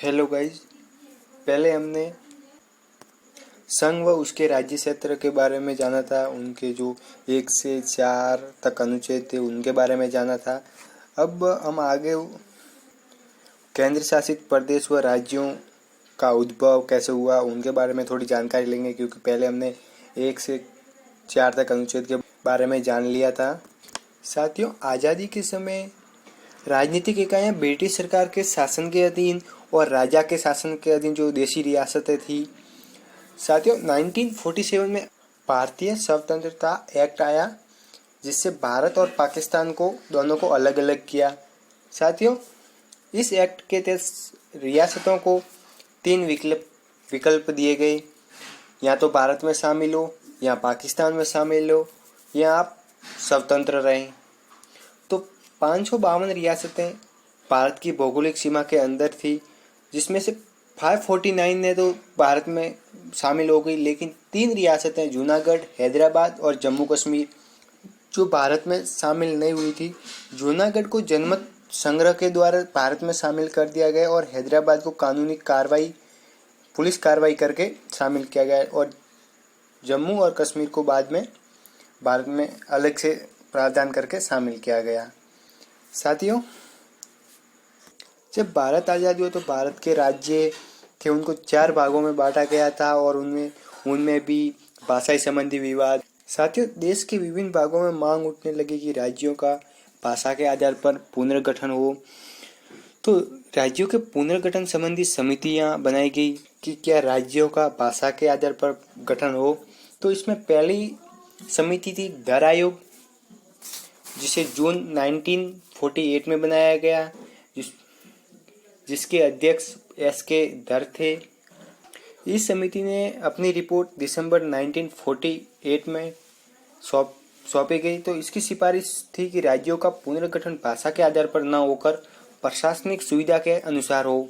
Hello guys. पहले हमने संघ व उसके राज्य क्षेत्र के बारे में जाना था। उनके जो 1 से 4 तक अनुच्छेद थे उनके बारे में जाना था। अब हम आगे केंद्र शासित प्रदेश व राज्यों का उद्भव कैसे हुआ उनके बारे में थोड़ी जानकारी लेंगे, क्योंकि पहले हमने 1 से 4 तक अनुच्छेद के बारे में जान लिया था। साथियों, आज़ादी के समय राजनीतिक इकाइयाँ ब्रिटिश सरकार के शासन के अधीन और राजा के शासन के अधीन जो देशी रियासतें थी। साथियों, 1947 में भारतीय स्वतंत्रता एक्ट आया, जिससे भारत और पाकिस्तान को दोनों को अलग अलग किया। साथियों, इस एक्ट के तहत रियासतों को 3 विकल्प दिए गए, या तो भारत में शामिल हो, या पाकिस्तान में शामिल हो, या आप स्वतंत्र रहें। तो 552 रियासतें भारत की भौगोलिक सीमा के अंदर थी, जिसमें से 549 ने तो भारत में शामिल हो गई, लेकिन 3 रियासतें जूनागढ़, हैदराबाद और जम्मू कश्मीर जो भारत में शामिल नहीं हुई थी। जूनागढ़ को जनमत संग्रह के द्वारा भारत में शामिल कर दिया गया और हैदराबाद को कानूनी कार्रवाई, पुलिस कार्रवाई करके शामिल किया गया, और जम्मू और कश्मीर को बाद में भारत में अलग से प्रावधान करके शामिल किया गया। साथियों, जब भारत आज़ाद हुआ तो भारत के राज्य थे उनको 4 भागों में बांटा गया था, और उनमें भी भाषाई संबंधी विवाद। साथियों, देश के विभिन्न भागों में मांग उठने लगी कि राज्यों का भाषा के आधार पर पुनर्गठन हो। तो राज्यों के पुनर्गठन संबंधी समितियां बनाई गई कि क्या राज्यों का भाषा के आधार पर गठन हो। तो इसमें पहली समिति थी धर आयोग, जिसे जून 1948 में बनाया गया, जिसके अध्यक्ष एस.के. धर थे। इस समिति ने अपनी रिपोर्ट दिसंबर 1948 में सौंपी गई। तो इसकी सिफारिश थी कि राज्यों का पुनर्गठन भाषा के आधार पर न होकर प्रशासनिक सुविधा के अनुसार हो।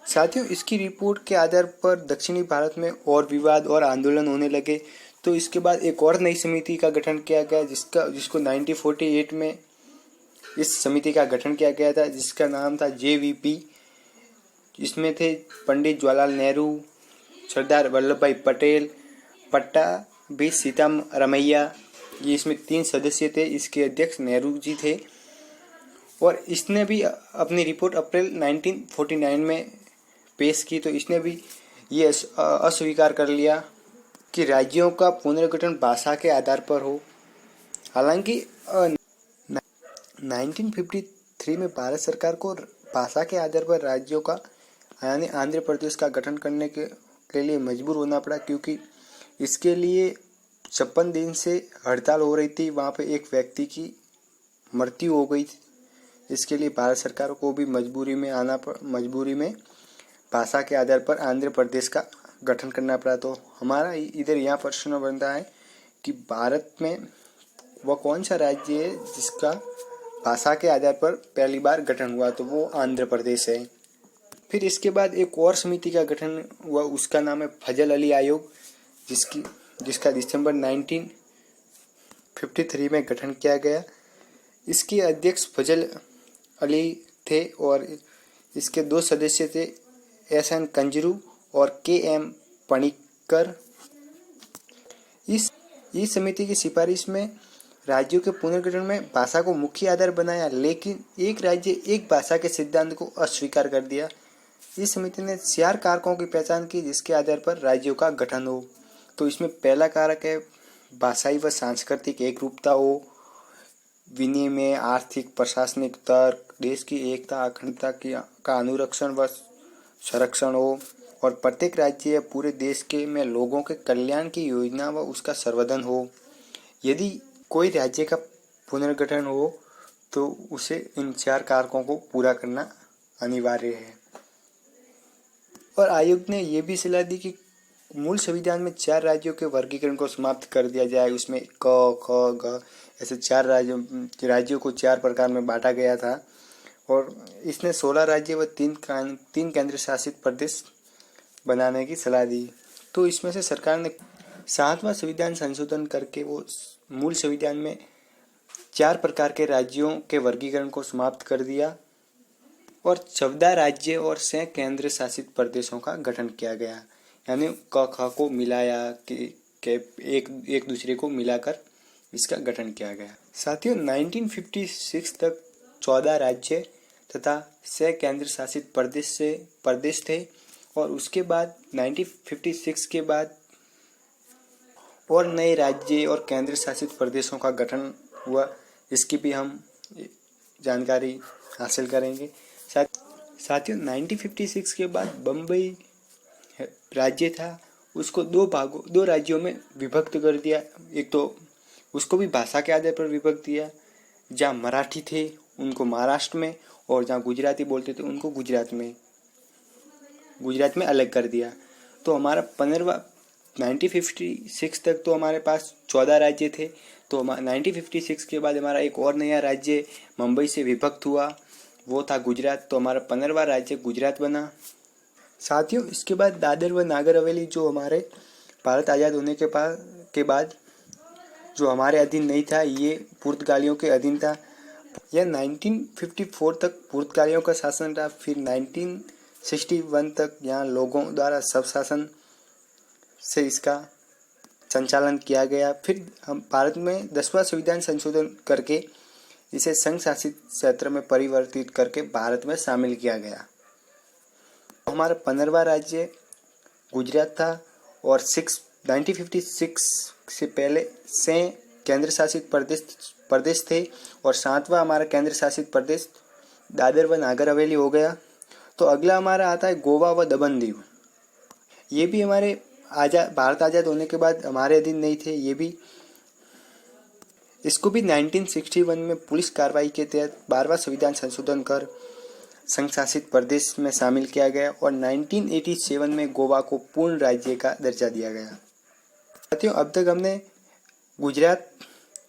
साथियों, इसकी रिपोर्ट के आधार पर दक्षिणी भारत में और विवाद और आंदोलन होने लगे। तो इसके बाद एक और नई समिति का गठन किया गया, जिसको 1948 में इस समिति का गठन किया गया था, जिसका नाम था JVP। इसमें थे पंडित जवाहरलाल नेहरू, सरदार वल्लभ भाई पटेल, पट्टाभी सीतारामैया। ये इसमें 3 सदस्य थे। इसके अध्यक्ष नेहरू जी थे, और इसने भी अपनी रिपोर्ट अप्रैल 1949 में पेश की। तो इसने भी ये अस्वीकार कर लिया कि राज्यों का पुनर्गठन भाषा के आधार पर हो। हालांकि 1953 में भारत सरकार को भाषा के आधार पर राज्यों का यानी आंध्र प्रदेश का गठन करने के लिए मजबूर होना पड़ा, क्योंकि इसके लिए 56 दिन से हड़ताल हो रही थी। वहाँ पे एक व्यक्ति की मृत्यु हो गई थी। इसके लिए भारत सरकार को भी मजबूरी में भाषा के आधार पर आंध्र प्रदेश का गठन करना पड़ा। तो हमारा इधर यहाँ प्रश्न बनता है कि भारत में वह कौन सा राज्य है जिसका भाषा के आधार पर पहली बार गठन हुआ, तो वो आंध्र प्रदेश है। फिर इसके बाद एक और समिति का गठन हुआ, उसका नाम है फजल अली आयोग, जिसका दिसंबर 1953 में गठन किया गया। इसके अध्यक्ष फजल अली थे, और इसके 2 सदस्य थे, SN कंजरू और KM पणिक्कर। इस समिति की सिफारिश में राज्यों के पुनर्गठन में भाषा को मुख्य आधार बनाया, लेकिन एक राज्य एक भाषा के सिद्धांत को अस्वीकार कर दिया। इस समिति ने 4 कारकों की पहचान की जिसके आधार पर राज्यों का गठन हो। तो इसमें पहला कारक है भाषाई व सांस्कृतिक एकरूपता हो, विनिमय, आर्थिक, प्रशासनिक तर्क, देश की एकता अखंडता का अनुरक्षण व संरक्षण हो, और प्रत्येक राज्य या पूरे देश के में लोगों के कल्याण की योजना व उसका संवर्धन हो। यदि कोई राज्य का पुनर्गठन हो तो उसे इन 4 कारकों को पूरा करना अनिवार्य है। और आयोग ने यह भी सलाह दी कि मूल संविधान में 4 राज्यों के वर्गीकरण को समाप्त कर दिया जाए। उसमें क, ख, ग ऐसे 4 राज्यों को 4 प्रकार में बांटा गया था, और इसने 16 राज्य व 3 केंद्र शासित प्रदेश बनाने की सलाह दी। तो इसमें से सरकार ने 7वां संविधान संशोधन करके वो मूल संविधान में 4 प्रकार के राज्यों के वर्गीकरण को समाप्त कर दिया। और 14 राज्य और 6 केंद्र शासित प्रदेशों का गठन किया गया। यानी क ख को मिलाया के एक दूसरे को मिलाकर इसका गठन किया गया। साथियों 1956 तक 14 राज्य तथा 6 केंद्र शासित प्रदेश थे और उसके बाद 1956 के बाद और नए राज्य और केंद्र शासित प्रदेशों का गठन हुआ। इसकी भी हम जानकारी हासिल करेंगे। साथियों 1956 के बाद बम्बई राज्य था, उसको दो राज्यों में विभक्त कर दिया। एक तो उसको भी भाषा के आधार पर विभक्त किया। जहाँ मराठी थे उनको महाराष्ट्र में और जहाँ गुजराती बोलते थे उनको गुजरात में अलग कर दिया। तो हमारा 1956 तक तो हमारे पास 14 राज्य थे। तो 1956 के बाद हमारा एक और नया राज्य मुंबई से विभक्त हुआ, वो था गुजरात। तो हमारा 15वां राज्य गुजरात बना। साथियों इसके बाद दादर व नागर हवेली जो हमारे भारत आज़ाद होने के बाद जो हमारे अधीन नहीं था, ये पुर्तगालियों के अधीन था। यह 1954 तक पुर्तगालियों का शासन था। फिर 1961 तक यहाँ लोगों द्वारा सब शासन से इसका संचालन किया गया। फिर हम भारत में 10वां संविधान संशोधन करके इसे संघ शासित क्षेत्र में परिवर्तित करके भारत में शामिल किया गया। हमारा 15वां राज्य गुजरात था और 1956 से पहले 6 केंद्र शासित प्रदेश थे और 7वां हमारा केंद्र शासित प्रदेश दादर व नागर हवेली हो गया। तो अगला हमारा आता है गोवा व दमन दीव। ये भी हमारे भारत आज़ाद होने के बाद हमारे अधीन नहीं थे। ये भी इसको भी 1961 में पुलिस कार्रवाई के तहत 12वां संविधान संशोधन कर संघ शासित प्रदेश में शामिल किया गया और 1987 में गोवा को पूर्ण राज्य का दर्जा दिया गया। साथियों अब तक हमने गुजरात,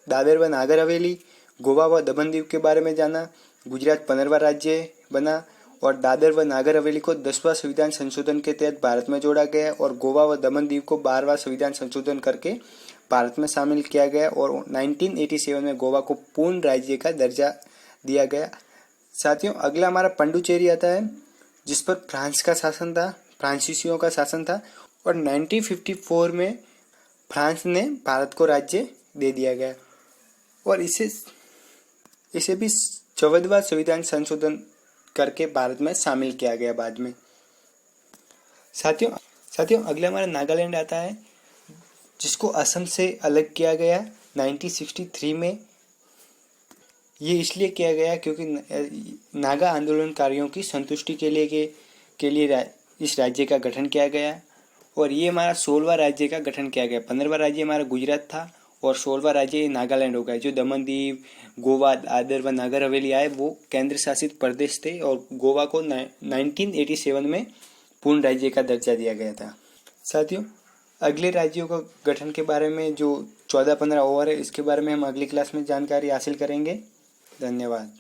दादर व नागर हवेली, गोवा व दमन दीव के बारे में जाना। गुजरात 15वां राज्य बना और दादर व नागर हवेली को 10वां संविधान संशोधन के तहत भारत में जोड़ा गया और गोवा व दमन दीव को 12वां संविधान संशोधन करके भारत में शामिल किया गया और 1987 में गोवा को पूर्ण राज्य का दर्जा दिया गया। साथियों अगला हमारा पंडुचेरी आता है, जिस पर फ्रांस का शासन था, फ्रांसीसियों का शासन था और 1954 में फ्रांस ने भारत को राज्य दे दिया गया और इसे भी 14वां संविधान संशोधन करके भारत में शामिल किया गया बाद में। साथियों अगला हमारा नागालैंड आता है, जिसको असम से अलग किया गया 1963 में। ये इसलिए किया गया क्योंकि नागा आंदोलनकारियों की संतुष्टि के लिए इस राज्य का गठन किया गया और ये हमारा 16वां राज्य का गठन किया गया। 15वां राज्य हमारा गुजरात था और 16वां राज्य नागालैंड हो गया। जो दमन दीव, गोवा, दादर व नागर हवेली आए वो केंद्र शासित प्रदेश थे और गोवा को 1987 में पूर्ण राज्य का दर्जा दिया गया था। साथियों अगले राज्यों का गठन के बारे में जो 14-15 और है, इसके बारे में हम अगली क्लास में जानकारी हासिल करेंगे। धन्यवाद।